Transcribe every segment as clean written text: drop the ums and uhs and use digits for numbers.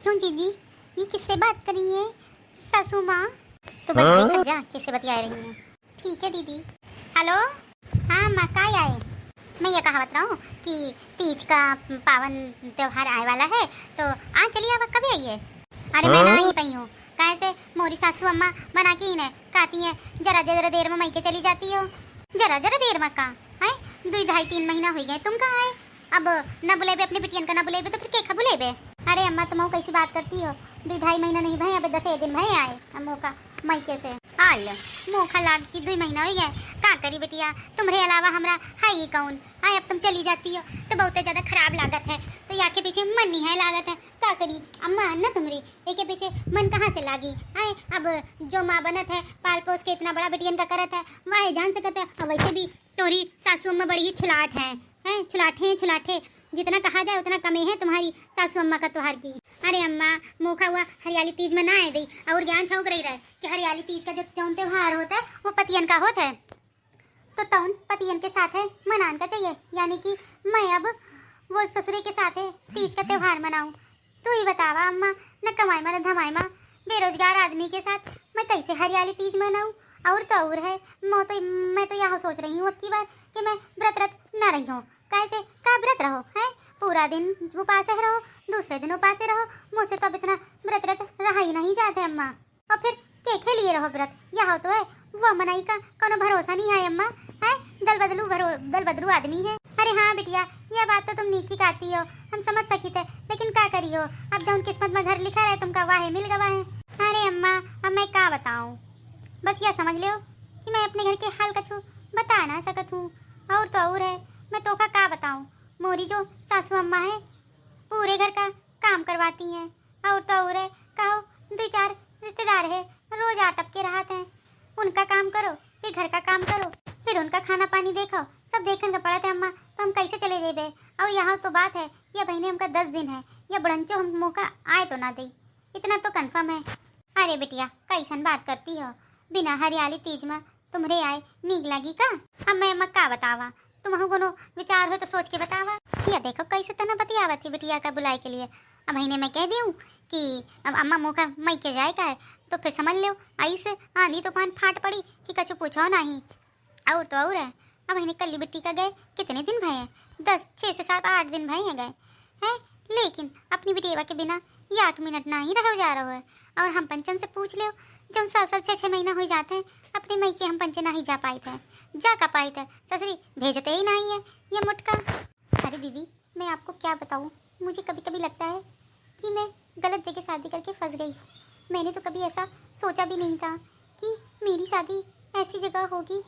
क्यों जीजी, ये किससे बात कर रही है सासू माँ? तो बता जा किससे बतिया रही है। ठीक है दीदी। हेलो, हाँ माँ का आए। मैं ये कहा बता रहा हूँ कि तीज का पावन त्योहार आए वाला है, तो आज चलिए आप कभी आइए। अरे मैं ना ही पई हूँ, कैसे मोरी सासू अम्मा बना के इन्हें कहती है जरा जरा देर में मैके चली जाती हो। जरा जरा देर में का है, 2-2.5-3 महीना हो गए, तुम कहाँ है? अब न बुलेबे अपने बिटियन का, न बुलेबे तो फिर के खा बुलेबे। अरे अम्मा तुम कैसी बात करती हो, 2-2.5 महीना नहीं भाई, अब 10 दिन भाई आए अम्मो का मैके से। हाल मोखा लाग की 2 महीना हो गए, का करी बेटिया, तुम्हारे अलावा हमरा है ही कौन? हाय अब तुम चली जाती हो तो बहुत ज्यादा खराब लागत है, तो या के पीछे मन नहीं है लागत है, का करी अम्मा ना तुम्हारी एक के पीछे मन कहाँ से लागी? हाय अब जो माँ बनत है पाल पोस के इतना बड़ा बेटियन का करत है, वाह जान सकत है। और वैसे भी तोरी सासू अम्मा बड़ी छुलाट है, छुलाठे जितना कहा जाए उतना कमी है तुम्हारी सासू अम्मा का त्योहार की। अरे अम्मा मुखा हुआ हरियाली तीज में ना आए दी और ज्ञान छौक रही रहे कि हरियाली तीज का जो चौन त्योहार होता है वो पतियन का होता है, तो तौन पतियन के साथ है मनान का चाहिए, यानी कि मैं अब वो ससुरे के साथ है तीज का त्योहार मनाऊं। तू ही बतावा अम्मा, न कमाई मा न धमाई मा बेरोजगार आदमी के साथ मैं कैसे हरियाली तीज मनाऊं? और तो और है मैं तो यहाँ सोच रही हूँ अब की बार कि मैं व्रत न रही हूँ। कैसे का व्रत रहो है, पूरा दिन उपास रहो, दूसरे दिन उपास रहो, मुझसे तो अब इतना व्रत रहा ही नहीं जाते अम्मा। और फिर के लिए रहो व्रत, यहाँ तो है वो मनाई का कोनो भरोसा नहीं है अम्मा, है दल बदलू आदमी है। अरे हाँ बिटिया, यह बात तो तुम नीकी कहती हो, हम समझ सकी थे, लेकिन क्या करियो, अब जो किस्मत में घर लिखा है तुमका वाहे मिल गवा है। अरे अम्मा अब मैं क्या बताऊँ, बस यह समझ लो कि मैं अपने घर के हाल कछु बता ना सकत हूँ। और तो और है मैं तो का बताऊँ, मोरी जो सासू अम्मा है पूरे घर का काम करवाती हैं, और तो और है कहो 2-4 रिश्तेदार है रोज आटप के रहते हैं, उनका काम करो फिर घर का काम करो फिर उनका खाना पानी देखो, सब देखने का पड़ा था अम्मा, तो हम कैसे चले जेबे? और यहाँ तो बात है यह बहने हमका 10 दिन है, या बड़ंचो हम मौका आए तो ना दे, इतना तो कंफर्म है। अरे बिटिया कैसन बात करती हो, बिना हरियाली तीज में तुम्हारे आए नीक लगी का? अब मैं अम्मा का बतावा, तुम कोनो विचार हो तो सोच के बतावा। या देखो कैसे तना बतियावा थी बिटिया का बुलाए के लिए, अब महीने में कह दूँ कि अब अम्मा मौका मई के जाए का है, तो फिर समझ लो आई से आंधी तूफान फाट पड़ी कि कछु पूछो नहीं। और तो और है अब महीने कल्ली बिट्टी का गए कितने दिन भय हैं, 6 से 7-8 दिन भय हैं गए हैं, लेकिन अपनी बिटिया के बिना 1 मिनट ना ही रहो जा रहा है। और हम पंचन से पूछ लो, जब 7-6 महीना हो जाते हैं अपने मई के हम पंचे नहीं जा पाए थे, जा का पाए थे, ससुरी भेजते ही नहीं है ये मुटका। अरे दीदी मैं आपको क्या बताऊँ, मुझे कभी कभी लगता है कि मैं गलत जगह शादी करके फंस गई। मैंने तो कभी ऐसा सोचा भी नहीं था कि मेरी शादी ऐसी जगह होगी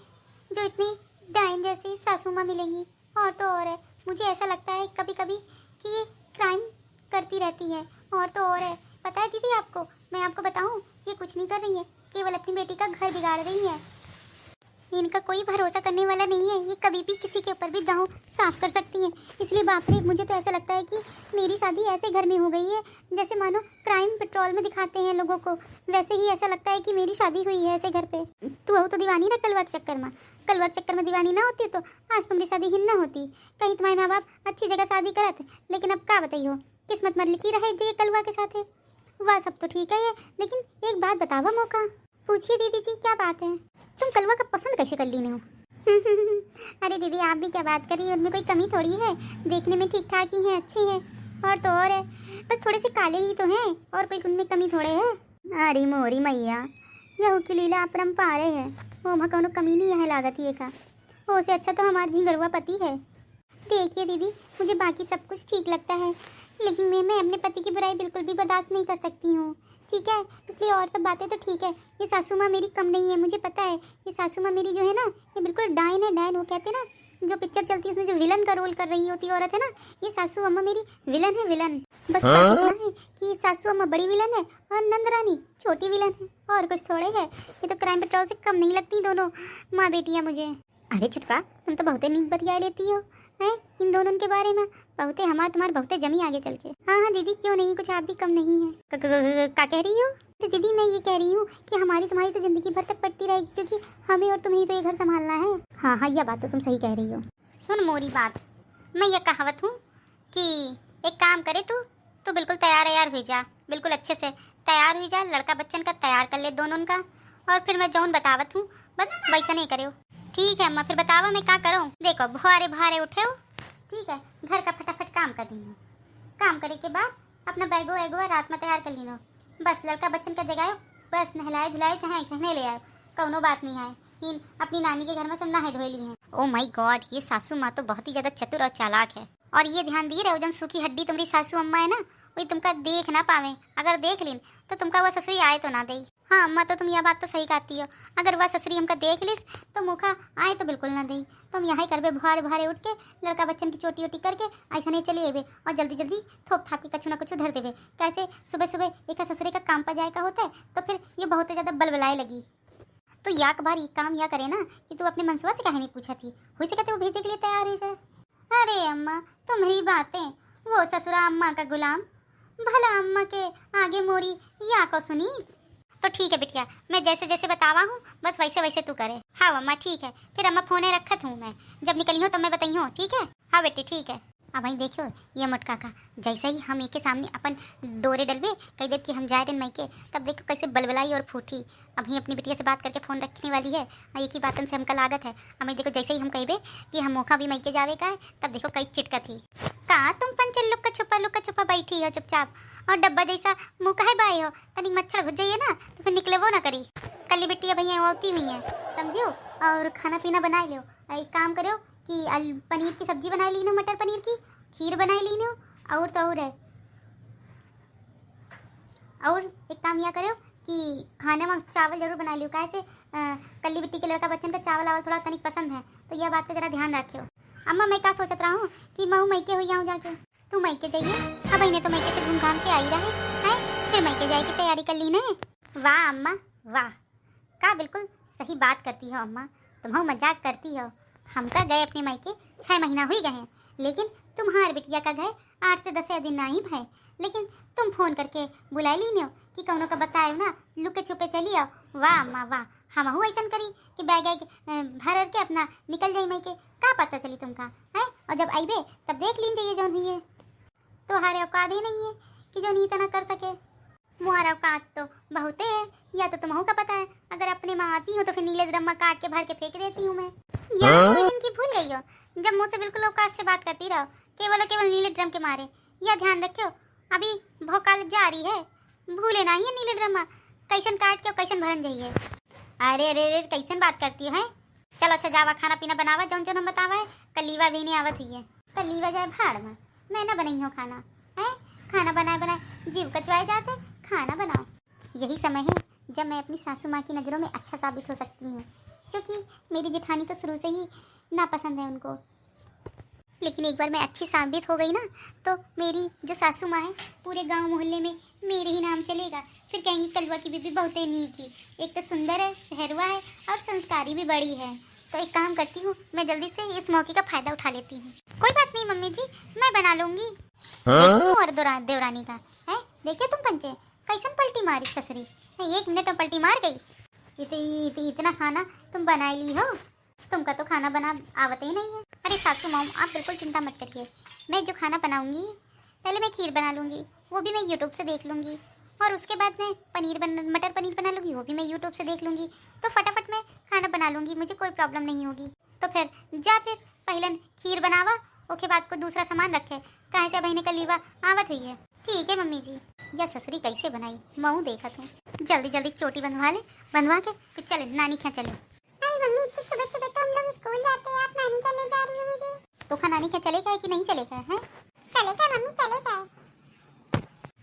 जो इतनी डाइन जैसी सासू माँ मिलेंगी। और तो और है मुझे ऐसा लगता है कभी कभी कि ये क्राइम करती रहती है। और तो और है पता है दीदी आपको, मैं आपको बताऊं ये कुछ नहीं कर रही है, केवल अपनी बेटी का घर बिगाड़ रही है। इनका कोई भरोसा करने वाला नहीं है, ये कभी भी किसी के ऊपर भी दांव साफ कर सकती है। इसलिए बाप रे मुझे तो ऐसा लगता है कि मेरी शादी ऐसे घर में हो गई है जैसे मानो क्राइम पेट्रोल में दिखाते हैं लोगों को, वैसे ही ऐसा लगता है कि मेरी शादी हुई है ऐसे घर पे। तू तो दीवानी ना कलवा के चक्कर में दीवानी ना होती तो आज तुम्हारी शादी ही ना होती। कहीं तुम्हारे माँ बाप अच्छी जगह शादी करत, लेकिन अब क्या बताइयो किस्मत मत लिखी रहे जे कलवा के साथ है। वह सब तो ठीक है, लेकिन एक बात बतावा मौका। पूछिए दीदी जी क्या बात है, तुम कलवा का पसंद कैसे कर ली हो? अरे दीदी आप भी क्या बात करिए, उनमें कोई कमी थोड़ी है, देखने में ठीक ठाक ही हैं, अच्छे हैं। और तो और है बस थोड़े से काले ही तो हैं, और कोई उनमें कमी थोड़े है। अरे मोरी मैया यह की लीला अपरंपार है, वो वहाँ कोनो कमी नहीं है लागत ये का, वो से अच्छा तो हमारा झिंगरुआ पति है। देखिए दीदी मुझे बाकी सब कुछ ठीक लगता है, लेकिन मैं अपने पति की बुराई बिल्कुल भी बर्दाश्त नहीं कर सकती हूँ, ठीक है? इसलिए और सब बातें तो ठीक है, ये सासू माँ मेरी कम नहीं है, मुझे पता है। ये सासू माँ मेरी जो है ना ये बिल्कुल डाइन है, डाइन। वो कहते हैं ना जो पिक्चर चलती है उसमें जो विलन का रोल कर रही होती औरत है ना, ये सासू अम्मा मेरी विलन है, विलन। बस बात इतना है कि सासू अम्मा बड़ी विलन है और नंदरानी छोटी विलन है, और कुछ थोड़े है। ये तो क्राइम पेट्रोल से कम नहीं लगती दोनों माँ बेटियाँ मुझे। अरे छुटका तुम तो बहुत नीक बतिया लेती हो है इन दोनों के बारे में, बहुते हमारे तुम्हारे बहुते जमी आगे चल के। हाँ दीदी क्यों नहीं, कुछ आप भी कम नहीं है। क्या कह रही हो? तो दीदी मैं ये कह रही हूँ कि हमारी तुम्हारी तो जिंदगी भर तक पड़ती रहेगी, क्योंकि हमें और तुम्हें तो ये घर संभालना है। हाँ यह बात तो तुम सही कह रही हो। सुन मोरी बात, मैं ये कहावत हूँ कि एक काम करे तू तो बिल्कुल तैयार हुई जा, बिल्कुल अच्छे से तैयार हुई जा, लड़का बच्चन का तैयार कर ले दोनों का, और फिर मैं जौन बतावत हूँ बस वैसा नहीं करो। ठीक है अम्मा, फिर बतावा मैं क्या करूँ। देखो भारे भारे उठे हो, ठीक है, घर का फटाफट काम कर दी, काम करे के बाद अपना बैगो वैगो रात में तैयार कर लीनो, बस लड़का बच्चन का जगाओ, बस नहलाए धुलाए चाहे सहने ले आओ, कौनो बात नहीं है। इन अपनी नानी के घर में सब नहाए धोए ली हैं। ओ माय गॉड, ये सासू माँ तो बहुत ही ज्यादा चतुर और चालाक है। और ये ध्यान दिए रहो, जन सूखी हड्डी तुम्हारी सासू अम्मा है ना, वही तुमका देख ना पावे, अगर देख लीन तो तुमका वह ससुरी आए तो ना दे। हाँ अम्मा, तो तुम यह बात तो सही कहती हो, अगर वह ससुरी हमका देख लिस तो मुखा आए तो बिल्कुल ना दे। तुम यहाँ ही करबे भारे भारे उठ के लड़का बच्चन की चोटी वोटी करके ऐसा नहीं चले अबे, और जल्दी जल्दी थोप थाप के कछु ना कछु धर देवे। कैसे सुबह सुबह एक ससुरे का काम पर जाए का होता है तो फिर ये बहुत ज्यादा बलबलाए लगी। तो या बार ये काम या करे ना कि तू अपने मनसुआ से कहीं नहीं पूछा थी, हुई से कहते वो भेजे के लिए तैयार हो जाए। अरे अम्मा तुम्हारी बातें, वो ससुरा अम्मा का गुलाम, भला अम्मा के आगे मोरी या को सुनी। तो ठीक है बिटिया, मैं जैसे जैसे बतावा हूँ बस वैसे वैसे तू करे। हाँ अम्मा ठीक है, फिर अम्मा फोने रखत हूँ, मैं जब निकली हूँ तब मैं बताई हूँ, ठीक है। हाँ बेटी ठीक है। अब भाई देखो ये मटका का जैसे ही हम एक के सामने अपन डोरे डलबे कह दे कि हम जाए रहे मायके, तब देखो कैसे बलबलाई और फूटी। अभी अपनी बिटिया से बात करके फोन रखने वाली है, एक ही बातन से हमका लागत है। हमें देखो जैसे ही हम कहबे कि हम मौका भी मायके जावे का है, तब देखो कई चिटका थी का तुम पंचल लुक्का छुपा बैठी हो चुपचाप, और डब्बा जैसा मुँह कहे बाए हो, तनिक मच्छर घुस जाइए ना तो फिर निकले वो ना करी। कल बिटिया भैया होती हुई है समझियो, और खाना पीना बना लो। एक काम करो कि पनीर की सब्जी बना ली नो, मटर पनीर की खीर बनाई ली नो, और तो और है, और एक काम यह करो कि खाने में चावल जरूर बना लियो, कैसे कल्ली बिट्टी के लड़का बच्चन का चावल आवल थोड़ा तनिक पसंद है, तो यह बात का जरा ध्यान रखियो। अम्मा मैं क्या सोचत रहा हूँ कि मैं मैके हो जाऊँ जाके, तू मैके जाइए। अब इन्हें तो मैके से घूम घाम के आई रहे हैं, फिर मैके जाए की तैयारी कर ली ना। वाह अम्मा वाह, का बिल्कुल सही बात करती हो अम्मा, तुम मजाक करती हो। हम तो गए अपने मायके 6 महीना हुई गए हैं, लेकिन तुम्हारे बिटिया का गए 8 से 10 दिन नहीं भाई, लेकिन तुम फोन करके बुला ली नो कि कौनों का बताए ना लुके छुपे चली आओ। वाह अम्मा वाह, हम हूँ ऐसा करी कि बैग भर के अपना निकल जाई मायके, का पता चली तुमका है, और जब आईबे तब देख लीन जाइए जौन भी है। तो हमारे औकात ही नहीं है कि जो नीत ना कर सके, मुहारा औकात तो बहुते है, या तो तुम्हें का पता है, अगर अपने माँ आती हो तो फिर नीले ड्रम में काट के भर के फेंक देती हूँ मैं। या इनकी भूल गई हो, जब मुझसे बिल्कुल औकात से बात करती रहो, केवल केवल नीले ड्रम के मारे। या ध्यान रखियो अभी भोकाल जारी है, भूले ना ही नीले ड्रम कैसन काट के कैसन भरन जाइए। अरे अरे अरे कैसन बात करती हो है। चलो अच्छा जावा खाना पीना बनावा, जौन जौन हम बतावा है। कलीवा भी नहीं आवत हुई है, कलीवा जाए भाड़ में, मैं ना बनाई हूँ खाना है। खाना बनाए बनाए जीव कचवाए जाते, खाना बनाओ। यही समय है जब मैं अपनी सासू माँ की नज़रों में अच्छा साबित हो सकती हूँ, क्योंकि मेरी जेठानी तो शुरू से ही नापसंद है उनको। लेकिन एक बार मैं अच्छी साबित हो गई ना, तो मेरी जो सासू माँ है पूरे गांव मोहल्ले में मेरे ही नाम चलेगा। फिर कहेंगी कलवा की बीबी बहुत ही नीक ही, एक तो सुंदर है, पहरुआ है और संस्कारी भी बड़ी है। तो एक काम करती हूँ, मैं जल्दी से इस मौके का फायदा उठा लेती हूँ। कोई बात नहीं मम्मी जी, मैं बना लूंगी। और देवरानी का है, देखिए तुम पंचे कैसन पलटी मारी ससुरी, 1 मिनट में पलटी मार गई। इतना खाना तुम बना ली हो, तुमका तो खाना बना आवते ही नहीं है। अरे सासू माँ आप बिल्कुल चिंता मत करिए, मैं जो खाना बनाऊंगी पहले मैं खीर बना लूंगी, वो भी मैं यूट्यूब से देख लूंगी, और उसके बाद मैं मटर पनीर बना लूंगी, वो भी मैं यूट्यूब से देख लूंगी। तो फटाफट मैं खाना बना लूंगी, मुझे कोई प्रॉब्लम नहीं होगी। तो फिर पहले खीर बनावा, उसके बाद को दूसरा सामान रखे, कहाँ से बहने का लीवा आवत हुई है। ठीक है मम्मी जी। या ससुरी कैसे बनाई मऊ देखा तुम, जल्दी जल्दी चोटी बंधवा ले, बंधवा के फिर चले नानी क्या चले। मम्मी इतनी सुबह तो हम लोग स्कूल जाते हैं, आप नानी क्या ले जा रही हो मुझे। तो नानी क्या चलेगा कि नहीं चलेगा है? चलेगा मम्मी चलेगा।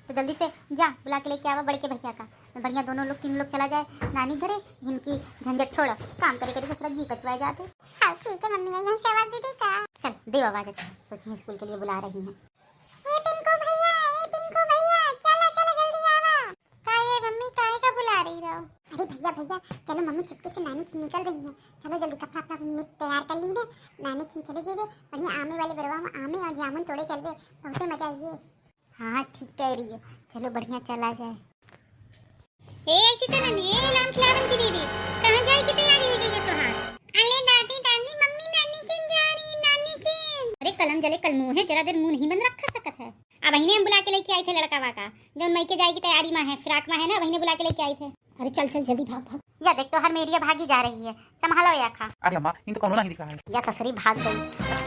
तो जल्दी से जा बुला के लेके आवा बड़के भैया का, बढ़िया दोनों लोग 3 लोग चला जाए नानी घरे, इनकी झंझट छोड़ो, काम करे करे दूसरा जी कचवाए जाते। हाँ ठीक है मम्मी, यहीं से आवाज दे दी का। चल दे आवाज, अच्छा सोचिए स्कूल के लिए बुला रही हैं। पिंकू भैया चला चला जल्दी आवा। काहे मम्मी काहे का बुला रही रहो? अरे भैया भैया चलो, मम्मी चुपके से नानी की निकल रही है, चलो जल्दी कपड़ा अपना तैयार कर ली ने, नानी की चले जेबे, बढ़िया आमे वाले बरवा में आमे और जामुन तोड़े चलबे, बहुत मजा आइए। हाँ ठीक कह रही हो, चलो बढ़िया चला जाए। ऐसी तो नहीं है नाम खिलावन की बीवी, कहाँ जाए की तैयारी हो गई है तोहार? अरे दादी दादी मम्मी नानी किन जा रही है, नानी किन। अरे कलम जले कल मुंह है, जरा देर मुंह नहीं बंद रखा सकत है। अब वही हम बुला के लेके आए थे लड़का वाका, जो मई के जाए की तैयारी में है, फिराक में है ना, वही बुला के लेके आए थे। अरे चल चल जल्दी भाग भाग। या देख तो हर मेरिया भागी जा रही है, संभालो या खा। अरे अम्मा इन तो कौनो नहीं दिख रहा है। या ससुरी भाग गई,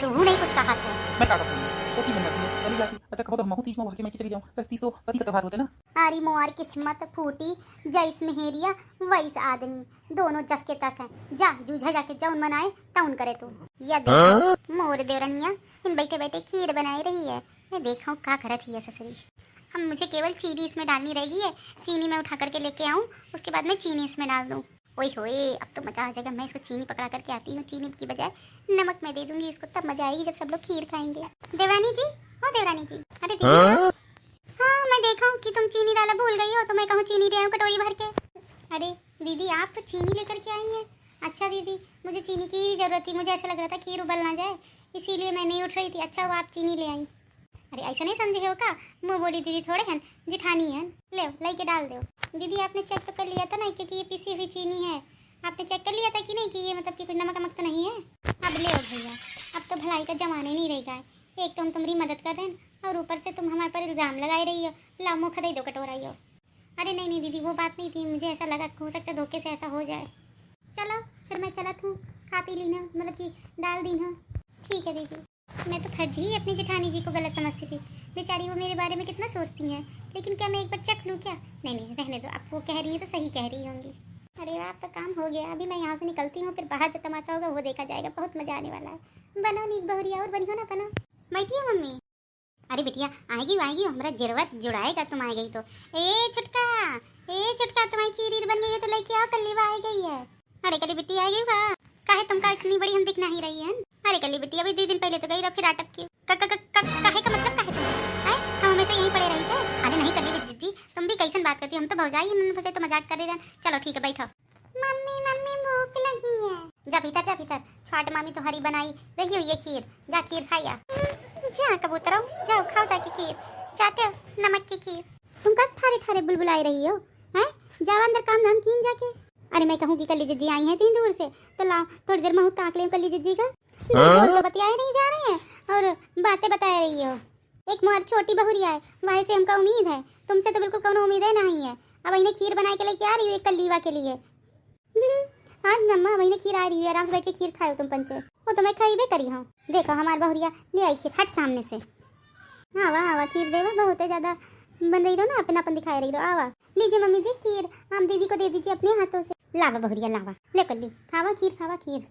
तू नहीं कुछ कहा था। मैं का करता हूं तो की बनती है चली जाती। अच्छा कहो तो हम तीज में भाग के मैं चली जाऊं, 30 तो पति का त्योहार होते ना। अरे मोर किस्मत फूटी, जैस मेहरिया वैस आदमी, दोनों जस के तस हैं। जा जूझा जाके जौन मनाए तौन करे तू। या देखो मोर देवरनिया इन बैठे बैठे खीर बनाई रही है, मैं देखा क्या करत ही है ससुरी। अब मुझे केवल चीनी इसमें डालनी रहेगी है, चीनी मैं उठा करके लेके आऊँ, उसके बाद मैं चीनी इसमें डाल दूँ। ओए होए अब तो मजा आ जाएगा। मैं इसको चीनी पकड़ा करके आती हूँ, चीनी की बजाय नमक मैं दे दूंगी इसको, तब मजा आएगी जब सब लोग खीर खाएंगे। देवरानी जी, ओ देवरानी जी। अरे दीदी हाँ मैं देखा हूँ कि तुम चीनी डाला भूल गई हो, तो मैं कहूँ चीनी ले आऊँ कटोरी भर के। अरे दीदी आप तो चीनी लेकर के आई हैं। अच्छा दीदी मुझे चीनी की ही जरूरत थी, मुझे ऐसा लग रहा था खीर उबल ना जाए, इसीलिए मैं नहीं उठ रही थी। अच्छा वो आप चीनी ले आई। अरे ऐसा नहीं समझे हो का, मुँह बोली दीदी थोड़े हैं, जिठानी है। ले लाई के डाल दो। दीदी आपने चेक तो कर लिया था ना, क्योंकि ये पिसी हुई चीनी है। आपने चेक कर लिया था कि नहीं कि ये मतलब कि कुछ नमक वमक तो नहीं है। अब ले भैया, अब तो भलाई का जमाना ही नहीं रहेगा। एक तो हम तुम्हारी मदद कर रहे हैं और ऊपर से तुम हमारे पर इल्ज़ाम लगाए रही हो, ला मुँह खदे दो कटोराई हो। अरे नहीं नहीं दीदी वो बात नहीं थी, मुझे ऐसा लगा हो सकता है धोखे से ऐसा हो जाए। चलो फिर मैं चलत हूँ, खा पी ली ना, मतलब कि डाल दी ना। ठीक है दीदी। मैं तो खर्च ही अपनी जेठानी जी को गलत समझती थी, बेचारी वो मेरे बारे में कितना सोचती हैं, लेकिन क्या मैं एक बार चख लूँ क्या? नहीं नहीं रहने दो, आप वो कह रही है तो सही कह रही होंगी। अरे आप तो काम हो गया, अभी मैं यहाँ से निकलती हूँ, फिर बाहर जो तमाशा होगा वो देखा जाएगा, बहुत मजा आने वाला है। बनो नीक बहुरिया और बनी हो ना बनो। बैठिए मम्मी। अरे बिटिया आएगी हमारा जरूरत जुड़ाएगा तुम आ गई तो। ए छुटका तुम्हारी खीर बन गई है तो लेके आओ, कल्लीवा आ गई है। अरे कली बिट्टी आ गई वाह, काहे तुमका इतनी बड़ी हम दिख नहीं रही है। अरे कली बिट्टी अभी 2 दिन पहले तो गई रहो, फिर अटक की काहे का मतलब काहे तुम हैं? हम हमेशा यहीं पड़े रही थे। अरे नहीं कली बिट्टी जी तुम भी कैसन बात करती, हम तो भौजाई हम भौजाई तो मजाक कर रहे हैं। चलो ठीक है बैठो। मम्मी भूख लगी है। जा भीतर छाट मामी तुम्हारी बनाई रही हो ये खीर, जा खीर खाया। जा कबूतरों जाओ खाओ जाके खीर, चाटो नमक की खीर। तुम कब ठारे बुलबुलाई रही हो हैं? जाओ अंदर काम धाम कीन जाके। अरे मैं कहूँ कि कली जिज्जी आई हैं 3 दूर से, तो लाओ थोड़ी देर महू ताक ले कली जिज्जी का। तो बतियाए नहीं जा रहे हैं और बातें बता रही हो। एक मोर छोटी बहुरिया है, वहीं से हमका उम्मीद है, तुमसे तो बिल्कुल कोनो उम्मीद है नहीं है। अब इन्हें खीर बना के लेके आ रही हूँ एक कल्लीवा के लिए। हाँ नम्मा वही खीर आ रही है, आराम से बैठ के खीर खाओ तुम पंचे। वो तो मैं खाई करी हूँ। देखो हमारी बहुरिया ले आई खीर, हट सामने से। आवा खीर देवा, बहुत ज्यादा बन रही रहो ना, अपनापन दिखाई रही रहो। आवा लीजिए मम्मी जी खीर, हम दीदी को दे दीजिए अपने हाथों से। लावा बहुरिया लावा, ले कर ली, खावा खीर।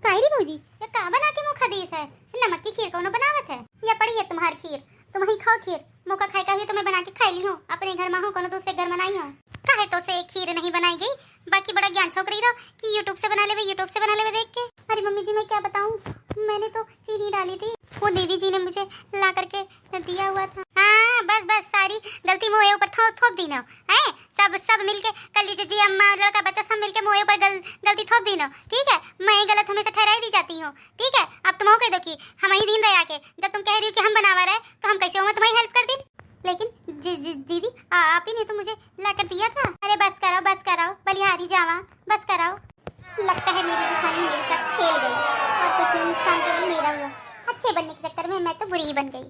कायरी भौजी ये का बना के मुखा देश है, नमक की खीर कौन बनावत है? या पड़ी है तुम्हारी खीर, तुम वही खाओ खीर। मुका खाई का हुई तो मैं बना के खाई ली हूँ, अपने घर में हूँ कोनो दूसरे घर बनाई हूँ। काहे तो से खीर नहीं बनाई गई, बाकी बड़ा ज्ञान छोक रही रहो कि यूट्यूब से बना ले देख के। अरे मम्मी जी मैं क्या बताऊँ, मैंने तो चीनी डाली थी, वो दीदी जी ने मुझे ला करके दिया हुआ था। हाँ बस सारी गलती मुँह ऊपर थोप दी ना है, सब मिलके कर लीजिए जी, अम्मा लड़का बच्चा सब मिलके मुँह ऊपर गलती थोप दी ना। ठीक है मैं गलत हमेशा ठहराई दी जाती हूँ। ठीक है अब तुम कह दो कि हम ही दिन रह के, जब तुम कह रही हो कि हम बनावा रहे तो हम कैसे हो तुम्हारी हेल्प कर दी। लेकिन दीदी आप ही ने तो मुझे ला कर दिया था। अरे बस कराओ बलिहारी जावा, बस कराओ। लगता है मेरी जिठानी मेरे साथ खेल गई और कुछ नहीं, नुकसान केवल मेरा हुआ। अच्छे बनने के चक्कर में मैं तो बुरी ही बन गई।